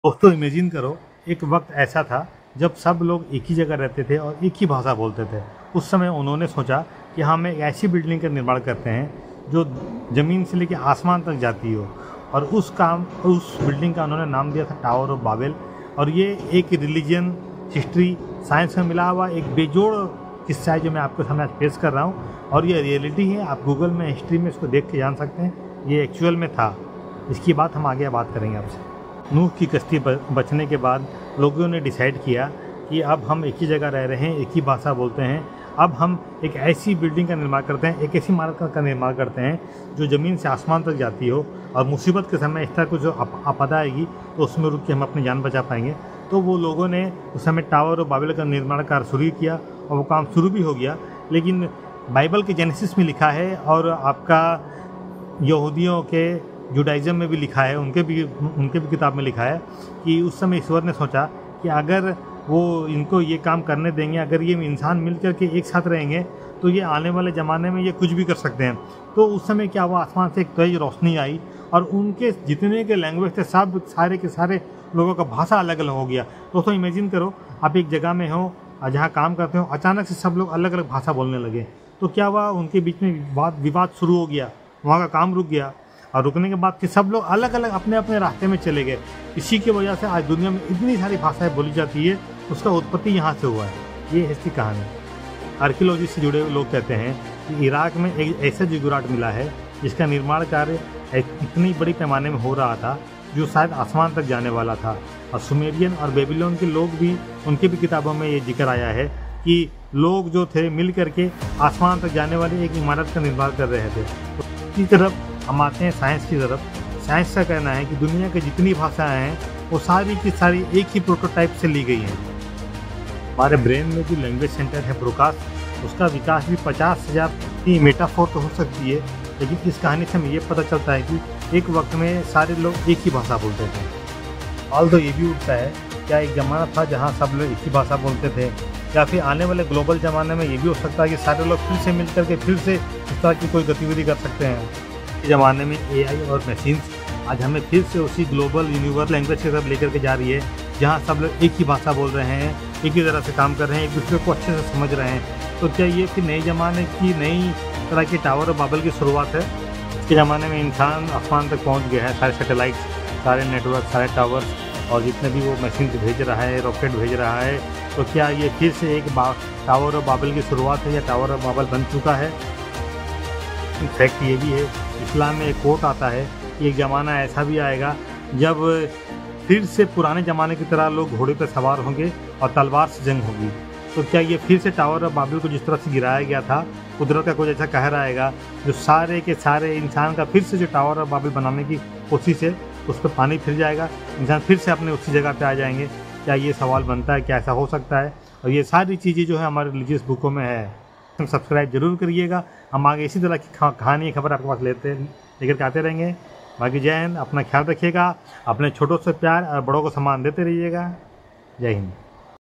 दोस्तों इमेजिन करो, एक वक्त ऐसा था जब सब लोग एक ही जगह रहते थे और एक ही भाषा बोलते थे। उस समय उन्होंने सोचा कि हम एक ऐसी बिल्डिंग का निर्माण करते हैं जो ज़मीन से लेकर आसमान तक जाती हो, और उस बिल्डिंग का उन्होंने नाम दिया था टावर ऑफ बाबेल। और ये एक रिलीजन, हिस्ट्री, साइंस में मिला हुआ एक बेजोड़ किस्सा है जो मैं आपके सामने आज पेश कर रहा हूँ, और ये रियलिटी है। आप गूगल में हिस्ट्री में इसको देख के जान सकते हैं, ये एक्चुअल में था। इसकी बात हम आगे बात करेंगे आपसे। नूह की कश्ती बचने के बाद लोगों ने डिसाइड किया कि अब हम एक ही जगह रह रहे हैं, एक ही भाषा बोलते हैं, अब हम एक ऐसी बिल्डिंग का निर्माण करते हैं, एक ऐसी इमारत का निर्माण करते हैं जो ज़मीन से आसमान तक जाती हो, और मुसीबत के समय इस तरह कुछ जो आपदा आएगी तो उसमें रुक के हम अपनी जान बचा पाएंगे। तो वो लोगों ने उस समय टावर ऑफ बाबेल का निर्माण कार्य शुरू किया, और वो काम शुरू भी हो गया। लेकिन बाइबल के जेनेसिस में लिखा है, और आपका यहूदियों के जुडाइज़म में भी लिखा है, उनके भी किताब में लिखा है कि उस समय ईश्वर ने सोचा कि अगर वो इनको ये काम करने देंगे, अगर ये इंसान मिल कर के एक साथ रहेंगे तो ये आने वाले ज़माने में ये कुछ भी कर सकते हैं। तो उस समय क्या हुआ, आसमान से एक तेज रोशनी आई, और उनके जितने के लैंग्वेज थे सब सारे के सारे लोगों का भाषा अलग अलग हो गया। दोस्तों इमेजिन करो, आप एक जगह में हो जहाँ काम करते हो, अचानक से सब लोग अलग अलग भाषा बोलने लगे। तो क्या हुआ, उनके बीच में विवाद शुरू हो गया, वहाँ का काम रुक गया, और रुकने के बाद फिर सब लोग अलग अलग अपने अपने रास्ते में चले गए। इसी की वजह से आज दुनिया में इतनी सारी भाषाएं बोली जाती है, उसका उत्पत्ति यहाँ से हुआ है। ये है इसकी कहानी। आर्कियोलॉजी से जुड़े हुए लोग कहते हैं कि इराक में एक ऐसा जिगुराट मिला है जिसका निर्माण कार्य इतनी बड़ी पैमाने में हो रहा था जो शायद आसमान तक जाने वाला था। और सुमेरियन और बेबीलोन के लोग भी, उनकी भी किताबों में ये जिक्र आया है कि लोग जो थे मिल करके आसमान तक जाने वाली एक इमारत का निर्माण कर रहे थे। तो इसी तरफ हम आते हैं साइंस की तरफ। साइंस का कहना है कि दुनिया की जितनी भाषाएं हैं वो सारी की सारी एक ही प्रोटोटाइप से ली गई हैं। हमारे ब्रेन में जो लैंग्वेज सेंटर है ब्रोकास, उसका विकास भी 50,000 की मेटाफोर तो हो सकती है, लेकिन इस कहानी से हमें ये पता चलता है कि एक वक्त में सारे लोग एक ही भाषा बोलते थे। सवाल तो ये भी उठता है, क्या एक ज़माना था जहाँ सब लोग एक ही भाषा बोलते थे, या फिर आने वाले ग्लोबल ज़माने में ये भी हो सकता है कि सारे लोग फिर से मिल करके फिर से इस तरह की कोई गतिविधि कर सकते हैं। इस ज़माने में AI और मशीन्स आज हमें फिर से उसी ग्लोबल यूनिवर्सल लैंग्वेज की तरफ लेकर के जा रही है, जहाँ सब लोग एक ही भाषा बोल रहे हैं, एक ही तरह से काम कर रहे हैं, एक दूसरे को अच्छे से समझ रहे हैं। तो क्या ये फिर नए ज़माने की नई तरह की टावर ऑफ बाबेल की शुरुआत है? इसके ज़माने में इंसान आसमान तक पहुँच गया है, सारे सैटेलाइट्स, सारे नेटवर्क, सारे टावर्स, और जितने भी वो मशीन भेज रहा है, रॉकेट भेज रहा है। तो क्या ये फिर से एक टावर ऑफ बाबेल की शुरुआत है, या टावर ऑफ बाबेल बन चुका है? फैक्ट ये भी है, इस्लाम में एक कोट आता है कि एक ज़माना ऐसा भी आएगा जब फिर से पुराने ज़माने की तरह लोग घोड़े पर सवार होंगे और तलवार से जंग होगी। तो क्या ये फिर से टावर ऑफ बाबेल को जिस तरह से गिराया गया था, कुदरत का कुछ ऐसा कहर आएगा जो सारे के सारे इंसान का फिर से जो टावर ऑफ बाबेल बनाने की कोशिश है उस पर पानी फिर जाएगा, इंसान फिर से अपने उसी जगह पे आ जाएंगे? क्या ये सवाल बनता है, क्या ऐसा हो सकता है? और ये सारी चीज़ें जो है हमारे रिलीजियस बुकों में है। सब्सक्राइब जरूर करिएगा, हम आगे इसी तरह की कहानी खबर आपके पास लेकर के आते रहेंगे। बाकी जय हिंद, अपना ख्याल रखिएगा, अपने छोटों से प्यार और बड़ों को सम्मान देते रहिएगा। जय हिंद।